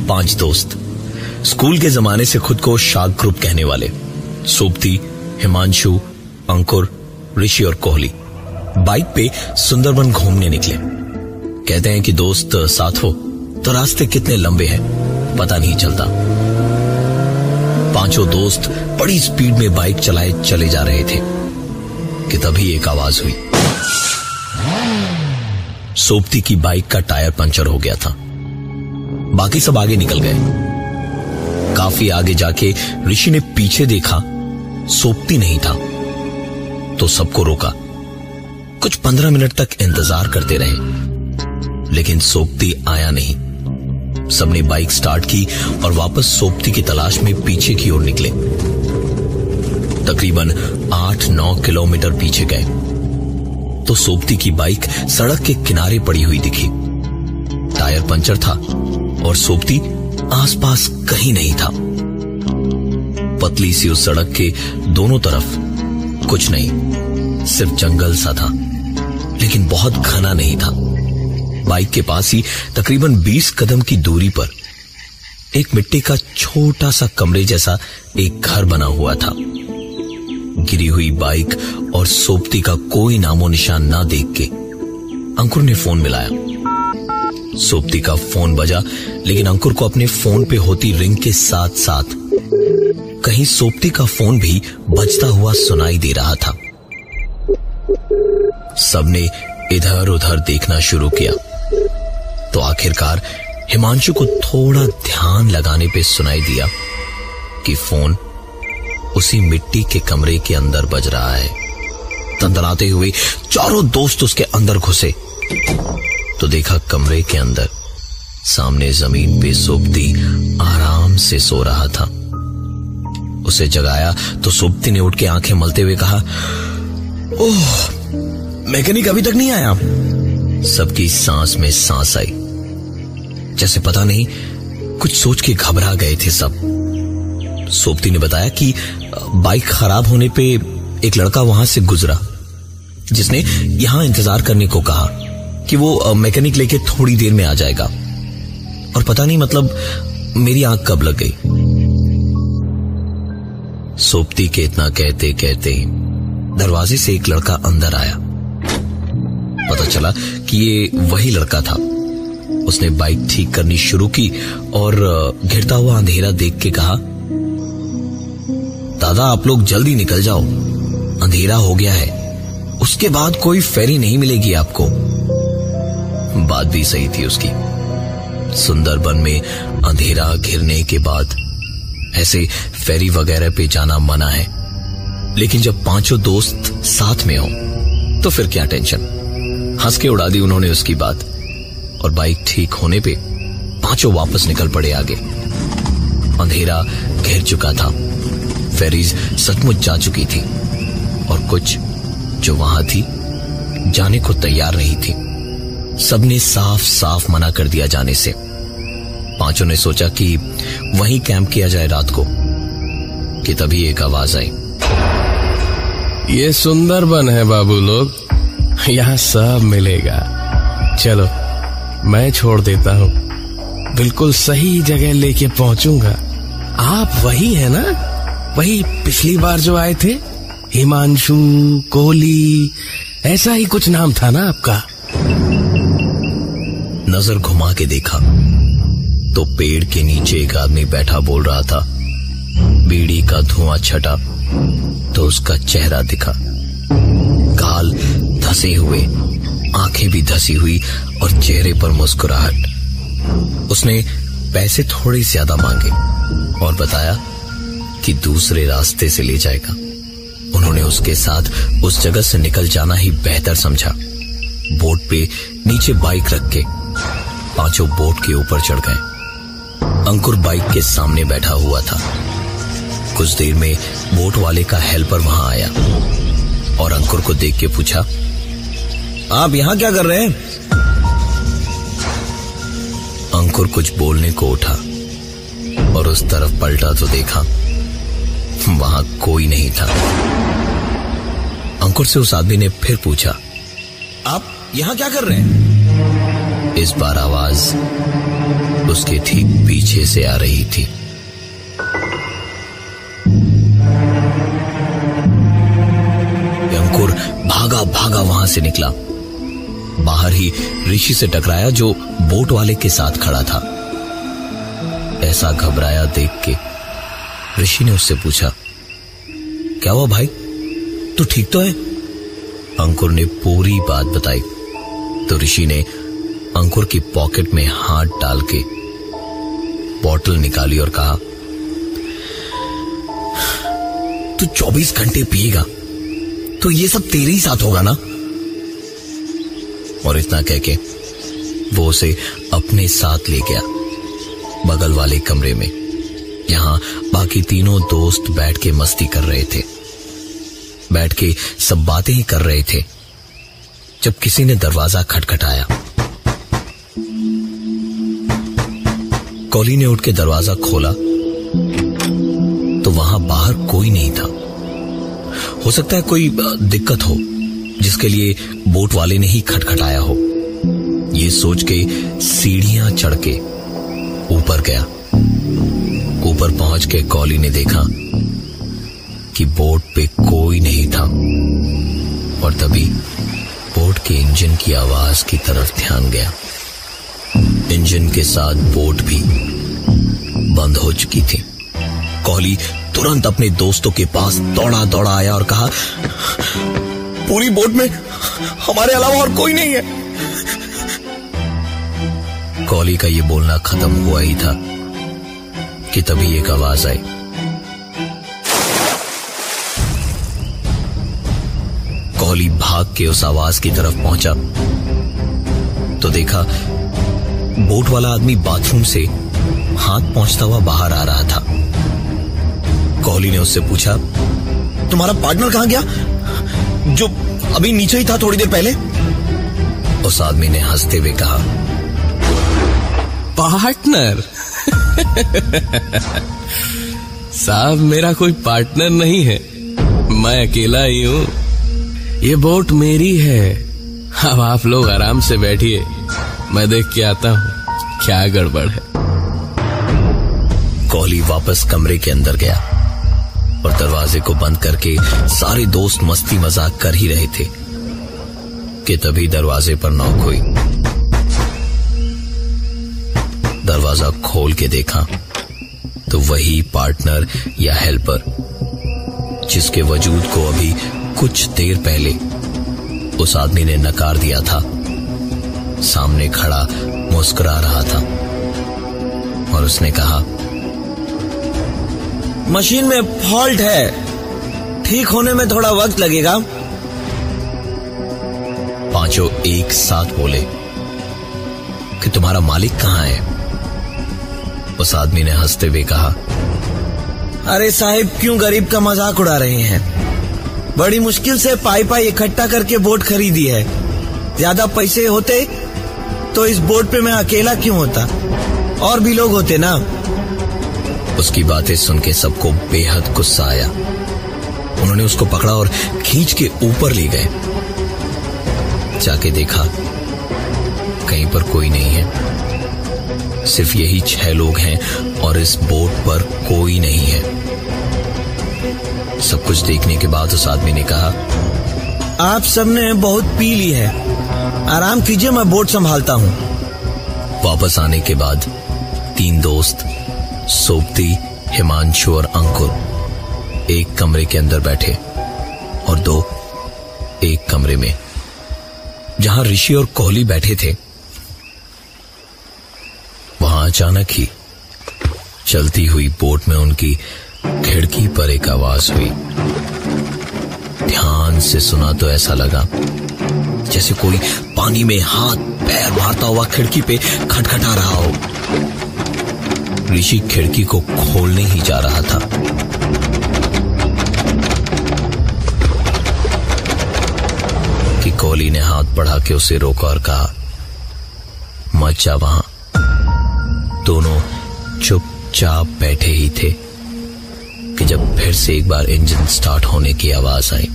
5 दोस्त, स्कूल के जमाने से खुद को शार्क ग्रुप कहने वाले, सोबती, हिमांशु, अंकुर, ऋषि और कोहली बाइक पे सुंदरबन घूमने निकले। कहते हैं कि दोस्त साथ हो तो रास्ते कितने लंबे हैं पता नहीं चलता। 5 दोस्त बड़ी स्पीड में बाइक चलाए चले जा रहे थे कि तभी एक आवाज हुई। सोबती की बाइक का टायर पंचर हो गया था। बाकी सब आगे निकल गए। काफी आगे जाके ऋषि ने पीछे देखा, सोबती नहीं था तो सबको रोका। कुछ 15 मिनट तक इंतजार करते रहे लेकिन सोबती आया नहीं। सबने बाइक स्टार्ट की और वापस सोबती की तलाश में पीछे की ओर निकले। तकरीबन 8-9 किलोमीटर पीछे गए तो सोबती की बाइक सड़क के किनारे पड़ी हुई दिखी। टायर पंचर था और सोबती आसपास कहीं नहीं था। पतली सी उस सड़क के दोनों तरफ कुछ नहीं, सिर्फ जंगल सा था, लेकिन बहुत घना नहीं था। बाइक के पास ही तकरीबन 20 कदम की दूरी पर एक मिट्टी का छोटा सा कमरे जैसा एक घर बना हुआ था। गिरी हुई बाइक और सोबती का कोई नामो निशान ना देख के अंकुर ने फोन मिलाया। सोबती का फोन बजा, लेकिन अंकुर को अपने फोन पे होती रिंग के साथ साथ कहीं सोबती का फोन भी बजता हुआ सुनाई दे रहा था। सबने इधर उधर देखना शुरू किया तो आखिरकार हिमांशु को थोड़ा ध्यान लगाने पे सुनाई दिया कि फोन उसी मिट्टी के कमरे के अंदर बज रहा है। तंदराते हुए चारों दोस्त उसके अंदर घुसे तो देखा कमरे के अंदर सामने जमीन पे सोबती आराम से सो रहा था। उसे जगाया तो सोबती ने उठ के आंखें मलते हुए कहा, ओह, मैकेनिक अभी तक नहीं आया। सबकी सांस में सांस आई, जैसे पता नहीं कुछ सोच के घबरा गए थे सब। सोबती ने बताया कि बाइक खराब होने पे एक लड़का वहां से गुजरा जिसने यहां इंतजार करने को कहा कि वो मैकेनिक लेके थोड़ी देर में आ जाएगा। और पता नहीं मतलब मेरी आंख कब लग गई। सोबती के इतना कहते कहते दरवाजे से एक लड़का अंदर आया। पता चला कि ये वही लड़का था। उसने बाइक ठीक करनी शुरू की और घिरता हुआ अंधेरा देख के कहा, दादा आप लोग जल्दी निकल जाओ, अंधेरा हो गया है, उसके बाद कोई फेरी नहीं मिलेगी आपको। बात भी सही थी उसकी। सुंदरबन में अंधेरा घिरने के बाद ऐसे फेरी वगैरह पे जाना मना है, लेकिन जब 5 दोस्त साथ में हो तो फिर क्या टेंशन। हंस के उड़ा दी उन्होंने उसकी बात और बाइक ठीक होने पे 5 वापस निकल पड़े आगे। अंधेरा घेर चुका था, फेरीज सचमुच जा चुकी थी और कुछ जो वहां थी जाने को तैयार नहीं थी। सबने साफ साफ मना कर दिया जाने से। 5 ने सोचा कि वहीं कैंप किया जाए रात को कि तभी एक आवाज आई, ये सुंदरबन है बाबू लोग, यहाँ सब मिलेगा। चलो मैं छोड़ देता हूँ, बिल्कुल सही जगह लेके पहुंचूंगा। आप वही है ना, वही पिछली बार जो आए थे, हिमांशु, कोहली, ऐसा ही कुछ नाम था ना आपका। नजर घुमा के देखा तो पेड़ के नीचे एक आदमी बैठा बोल रहा था। बीड़ी का धुआं छटा तो उसका चेहरा दिखा, गाल धसे हुए, आंखें भी धसी हुई और चेहरे पर मुस्कुराहट। उसने पैसे थोड़े ज्यादा मांगे और बताया कि दूसरे रास्ते से ले जाएगा। उन्होंने उसके साथ उस जगह से निकल जाना ही बेहतर समझा। बोट पे नीचे बाइक रख के 5 बोट के ऊपर चढ़ गए। अंकुर बाइक के सामने बैठा हुआ था। कुछ देर में बोट वाले का हेल्पर वहां आया और अंकुर को देख के पूछा, आप यहां क्या कर रहे हैं? अंकुर कुछ बोलने को उठा और उस तरफ पलटा तो देखा वहां कोई नहीं था। अंकुर से उस आदमी ने फिर पूछा, आप यहां क्या कर रहे हैं? इस बार आवाज उसके ठीक पीछे से आ रही थी। अंकुर भागा भागा वहां से निकला। बाहर ही ऋषि से टकराया जो बोट वाले के साथ खड़ा था। ऐसा घबराया देख के ऋषि ने उससे पूछा, क्या हुआ भाई, तू ठीक तो है? अंकुर ने पूरी बात बताई तो ऋषि ने अंकुर की पॉकेट में हाथ डाल के बोतल निकाली और कहा, तू 24 घंटे पिएगा तो ये सब तेरे ही साथ होगा ना? और इतना कह के वो उसे अपने साथ ले गया बगल वाले कमरे में, जहां बाकी तीनों दोस्त बैठ के मस्ती कर रहे थे। बैठ के सब बातें ही कर रहे थे जब किसी ने दरवाजा खटखटाया। कॉली ने उठ के दरवाजा खोला तो वहां बाहर कोई नहीं था। हो सकता है कोई दिक्कत हो जिसके लिए बोट वाले ने ही खटखटाया हो। ये सोच के सीढ़ियां चढ़ के ऊपर गया। ऊपर पहुंच के कॉली ने देखा कि बोट पे कोई नहीं था और तभी बोट के इंजन की आवाज की तरफ ध्यान गया। इंजन के साथ बोट भी बंद हो चुकी थी। कॉली तुरंत अपने दोस्तों के पास दौड़ा दौड़ा आया और कहा, पूरी बोट में हमारे अलावा और कोई नहीं है। कॉली का ये बोलना खत्म हुआ ही था कि तभी एक आवाज आई। कॉली भाग के उस आवाज की तरफ पहुंचा तो देखा बोट वाला आदमी बाथरूम से हाथ पहुंचता हुआ बाहर आ रहा था। कॉली ने उससे पूछा, तुम्हारा पार्टनर कहां गया जो अभी नीचे ही था थोड़ी देर पहले? उस आदमी ने हंसते हुए कहा, पार्टनर? साहब मेरा कोई पार्टनर नहीं है, मैं अकेला ही हूं। ये बोट मेरी है। अब आप लोग आराम से बैठिए, मैं देख के आता हूं क्या गड़बड़ है। कॉली वापस कमरे के अंदर गया और दरवाजे को बंद करके सारे दोस्त मस्ती मजाक कर ही रहे थे कि तभी दरवाजे पर नॉक हुई। दरवाजा खोल के देखा तो वही पार्टनर या हेल्पर जिसके वजूद को अभी कुछ देर पहले उस आदमी ने नकार दिया था, सामने खड़ा मुस्कुरा रहा था और उसने कहा, मशीन में फॉल्ट है, ठीक होने में थोड़ा वक्त लगेगा। पांचों एक साथ बोले कि तुम्हारा मालिक कहां है? उस आदमी ने हंसते हुए कहा, अरे साहिब क्यों गरीब का मजाक उड़ा रहे हैं? बड़ी मुश्किल से पाई इकट्ठा करके बोट खरीदी है। ज्यादा पैसे होते तो इस बोट पे मैं अकेला क्यों होता, और भी लोग होते ना। उसकी बातें सुन के सबको बेहद गुस्सा आया। उन्होंने उसको पकड़ा और खींच के ऊपर ले गए। जाके देखा कहीं पर कोई नहीं है, सिर्फ यही 6 लोग हैं और इस बोट पर कोई नहीं है। सब कुछ देखने के बाद उस आदमी ने कहा, आप सबने बहुत पी ली है, आराम कीजिए, मैं बोट संभालता हूं। वापस आने के बाद 3 दोस्त सोबती, हिमांशु और अंकुर एक कमरे के अंदर बैठे और 2 एक कमरे में जहां ऋषि और कोहली बैठे थे। वहां अचानक ही चलती हुई बोट में उनकी खिड़की पर एक आवाज हुई। ध्यान से सुना तो ऐसा लगा जैसे कोई पानी में हाथ पैर मारता हुआ खिड़की पे खटखटा रहा हो। ऋषि खिड़की को खोलने ही जा रहा था कि कोहली ने हाथ बढ़ा के उसे रोका और कहा, मत जा वहां। दोनों चुपचाप बैठे ही थे कि जब फिर से एक बार इंजन स्टार्ट होने की आवाज आई।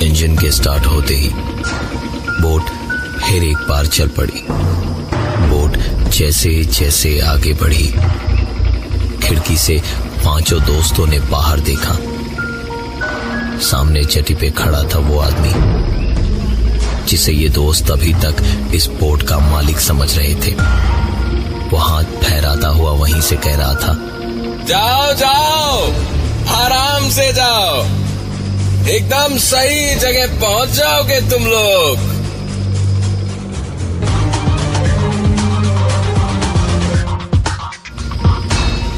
इंजन के स्टार्ट होते ही बोट फिर एक बार चल पड़ी। बोट जैसे जैसे आगे बढ़ी, खिड़की से पांचों दोस्तों ने बाहर देखा। सामने जेटी पे खड़ा था वो आदमी जिसे ये दोस्त अभी तक इस बोट का मालिक समझ रहे थे। वो हाथ फहराता हुआ वहीं से कह रहा था, जाओ जाओ, आराम से जाओ, एकदम सही जगह पहुंच जाओगे तुम लोग।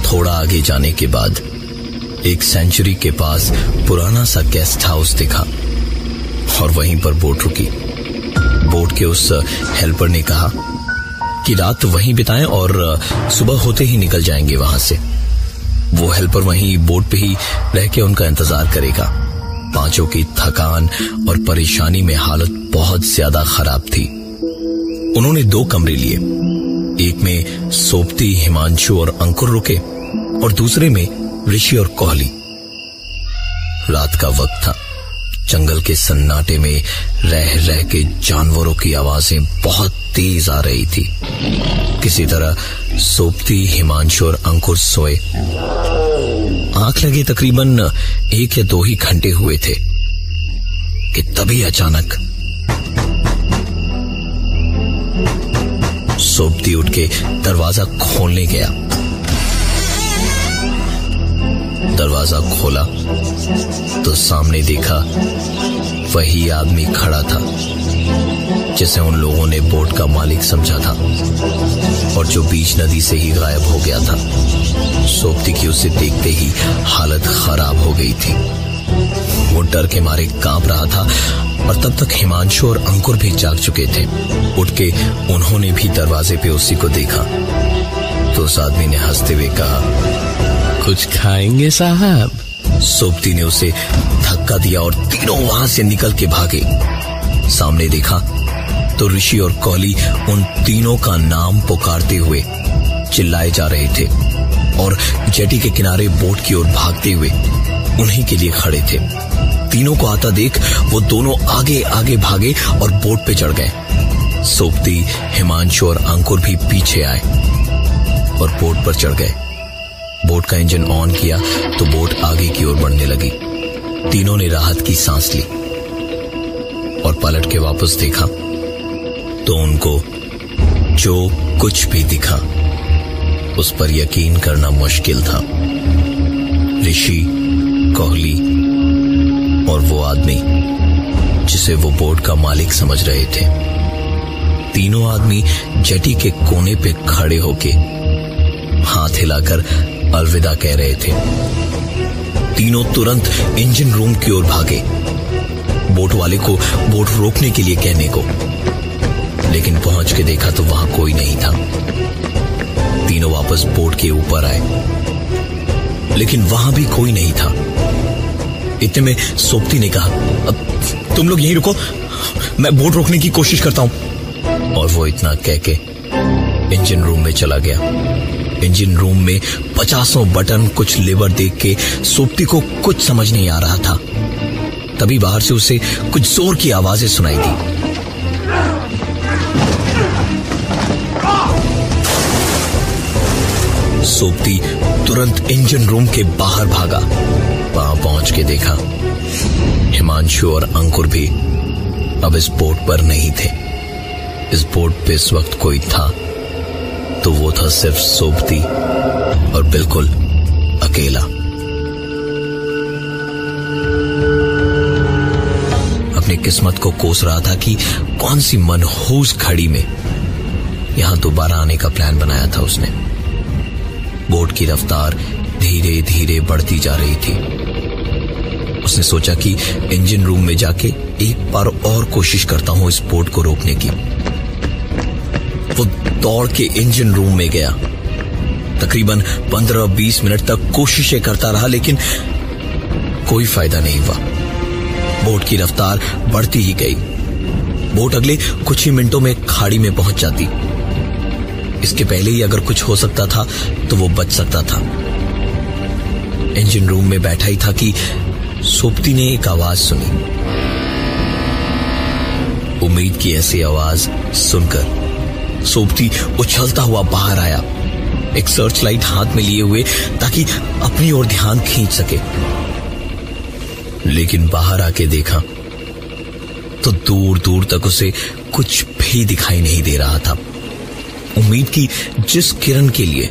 थोड़ा आगे जाने के बाद एक सेंचुरी के पास पुराना सा गेस्ट हाउस दिखा और वहीं पर बोट रुकी। बोट के उस हेल्पर ने कहा कि रात वहीं बिताएं और सुबह होते ही निकल जाएंगे वहां से। वो हेल्पर वहीं बोट पे ही रह के उनका इंतजार करेगा। पांचों की थकान और परेशानी में हालत बहुत ज्यादा खराब थी। उन्होंने 2 कमरे लिए, एक में सोपती, हिमांशु और अंकुर रुके और दूसरे में ऋषि और कोहली। रात का वक्त था। जंगल के सन्नाटे में रह रह के जानवरों की आवाजें बहुत तेज आ रही थी। किसी तरह सोपती, हिमांशु और अंकुर सोए। आंख लगे तकरीबन 1 या 2 ही घंटे हुए थे कि तभी अचानक सोपती उठ के दरवाजा खोलने गया। दरवाजा खोला तो सामने देखा वही आदमी खड़ा था जिसे उन लोगों ने बोट का मालिक समझा था और जो बीच नदी से ही गायब हो गया था। सोपती की उसे देखते ही हालत खराब हो गई थी। वो डर के मारे कांप रहा था और तब तक हिमांशु और अंकुर भी जाग चुके थे। उठ के उन्होंने भी दरवाजे पे उसी को देखा तो उस आदमी ने हंसते हुए कहा, कुछ खाएंगे साहब? सोपती ने उसे धक्का दिया और तीनों वहां से निकल के भागे। सामने देखा तो ऋषि और कोहली उन तीनों का नाम पुकारते हुए चिल्लाए जा रहे थे और जेटी के किनारे बोट की ओर भागते हुए उन्हीं के लिए खड़े थे। तीनों को आता देख वो दोनों आगे आगे भागे और बोट पे चढ़ गए। सोपती, हिमांशु और अंकुर भी पीछे आए और बोट पर चढ़ गए। बोट का इंजन ऑन किया तो बोट आगे की ओर बढ़ने लगी। तीनों ने राहत की सांस ली और पलट के वापस देखा तो उनको जो कुछ भी दिखा उस पर यकीन करना मुश्किल था। ऋषि, कोहली और वो आदमी जिसे वो बोट का मालिक समझ रहे थे, तीनों आदमी जेटी के कोने पे खड़े होके हाथ हिलाकर अलविदा कह रहे थे। तीनों तुरंत इंजन रूम की ओर भागे, बोट वाले को बोट रोकने के लिए कहने को, लेकिन पहुंच के देखा तो वहां कोई नहीं था। तीनों वापस बोट के ऊपर आए, लेकिन वहां भी कोई नहीं था। इतने में सोपती ने कहा, अब तुम लोग यहीं रुको, मैं बोट रोकने की कोशिश करता हूं। और वो इतना कह के इंजन रूम में चला गया। इंजन रूम में 50 बटन, कुछ लेवर देख के सोपती को कुछ समझ नहीं आ रहा था। तभी बाहर से उसे कुछ जोर की आवाजें सुनाई दी। सोपती तुरंत इंजन रूम के बाहर भागा। वहां पहुंच के देखा हिमांशु और अंकुर भी अब इस बोट पर नहीं थे। इस बोट पे इस वक्त कोई था तो वो था सिर्फ सोपती और बिल्कुल अकेला। अपनी किस्मत को कोस रहा था कि कौन सी मनहूस घड़ी में यहां दोबारा आने का प्लान बनाया था उसने। बोट की रफ्तार धीरे धीरे बढ़ती जा रही थी। उसने सोचा कि इंजन रूम में जाके एक बार और कोशिश करता हूं इस बोट को रोकने की। वो दौड़ के इंजन रूम में गया। तकरीबन 15-20 मिनट तक कोशिशें करता रहा, लेकिन कोई फायदा नहीं हुआ। बोट की रफ्तार बढ़ती ही गई। बोट अगले कुछ ही मिनटों में खाड़ी में पहुंच जाती। इसके पहले ही अगर कुछ हो सकता था तो वो बच सकता था। इंजन रूम में बैठा ही था कि सोपती ने एक आवाज सुनी। उम्मीद की ऐसी आवाज सुनकर सोबती उछलता हुआ बाहर आया, एक सर्च लाइट हाथ में लिए हुए, ताकि अपनी ओर ध्यान खींच सके। लेकिन बाहर आके देखा तो दूर दूर तक उसे कुछ भी दिखाई नहीं दे रहा था। उम्मीद की जिस किरण के लिए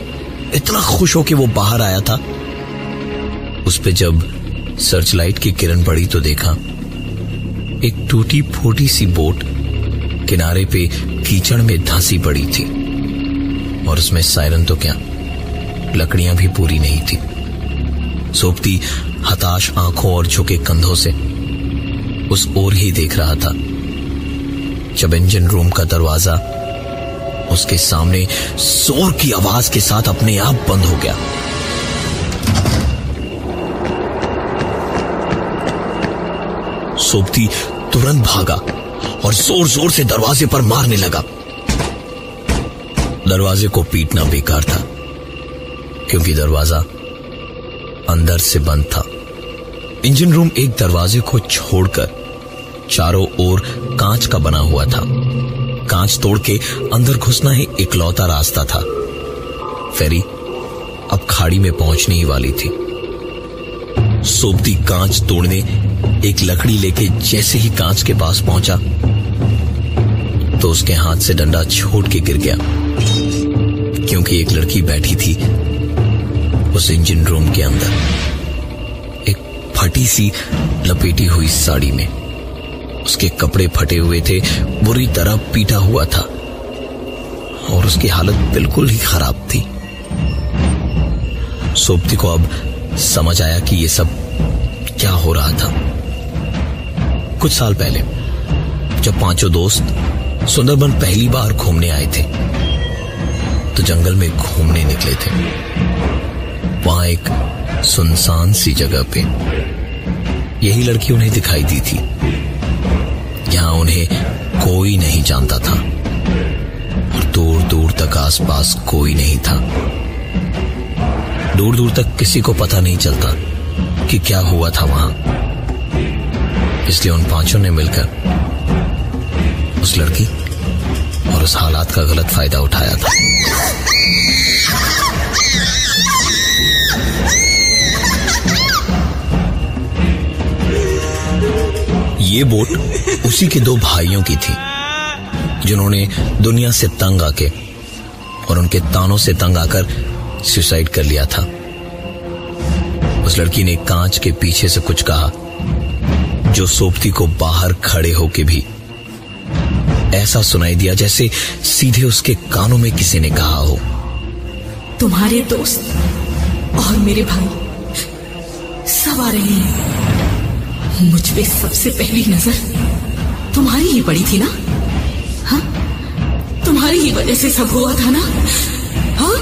इतना खुश होके वो बाहर आया था, उस पे जब सर्च लाइट की किरण पड़ी तो देखा एक टूटी फूटी सी बोट किनारे पे कीचड़ में धंसी पड़ी थी, और उसमें सायरन तो क्या, लकड़ियां भी पूरी नहीं थी। सोबती हताश आंखों और झुके कंधों से उस ओर ही देख रहा था जब इंजन रूम का दरवाजा उसके सामने जोर की आवाज के साथ अपने आप बंद हो गया। सोबती तुरंत भागा और जोर जोर से दरवाजे पर मारने लगा। दरवाजे को पीटना बेकार था, क्योंकि दरवाजा अंदर से बंद था। इंजन रूम एक दरवाजे को छोड़कर चारों ओर कांच का बना हुआ था। कांच तोड़ के अंदर घुसना ही इकलौता रास्ता था। फेरी अब खाड़ी में पहुंचने ही वाली थी। सोबती कांच तोड़ने एक लकड़ी लेके जैसे ही कांच के पास पहुंचा तो उसके हाथ से डंडा छूट के गिर गया, क्योंकि एक लड़की बैठी थी उस इंजन रूम के अंदर, एक फटी सी लपेटी हुई साड़ी में। उसके कपड़े फटे हुए थे, बुरी तरह पीटा हुआ था, और उसकी हालत बिल्कुल ही खराब थी। सोबती को अब समझ आया कि ये सब क्या हो रहा था। कुछ साल पहले जब पांचों दोस्त सुंदरबन पहली बार घूमने आए थे तो जंगल में घूमने निकले थे। वहां एक सुनसान सी जगह पे यही लड़की उन्हें दिखाई दी थी। यहां उन्हें कोई नहीं जानता था और दूर दूर तक आसपास कोई नहीं था। दूर दूर तक किसी को पता नहीं चलता कि क्या हुआ था वहां। इसलिए उन पांचों ने मिलकर उस लड़की और उस हालात का गलत फायदा उठाया था। ये बोट उसी के दो भाइयों की थी जिन्होंने दुनिया से तंग आके और उनके तानों से तंग आकर सुसाइड कर लिया था। उस लड़की ने कांच के पीछे से कुछ कहा जो सोबती को बाहर खड़े होके भी ऐसा सुनाई दिया जैसे सीधे उसके कानों में किसी ने कहा हो, तुम्हारे दोस्त और मेरे भाई सब आ रहे हैं। मुझ पे सबसे पहली नजर तुम्हारी ही पड़ी थी ना? हाँ, तुम्हारी ही वजह से सब हुआ था ना? हाँ?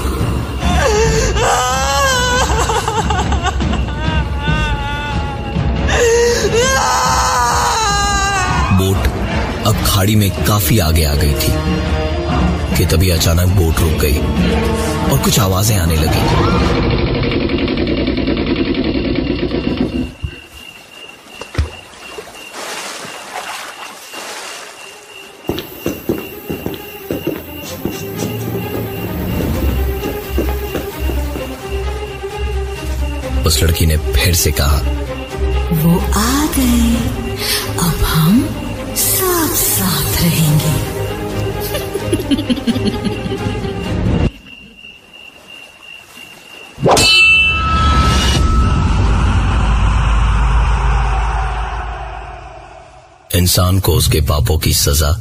बोट अब खाड़ी में काफी आगे आ गई थी कि तभी अचानक बोट रुक गई और कुछ आवाजें आने लगी। उस लड़की ने फिर से कहा, वो आ गए, अब हम साथ साथ रहेंगे। इंसान को उसके पापों की सजा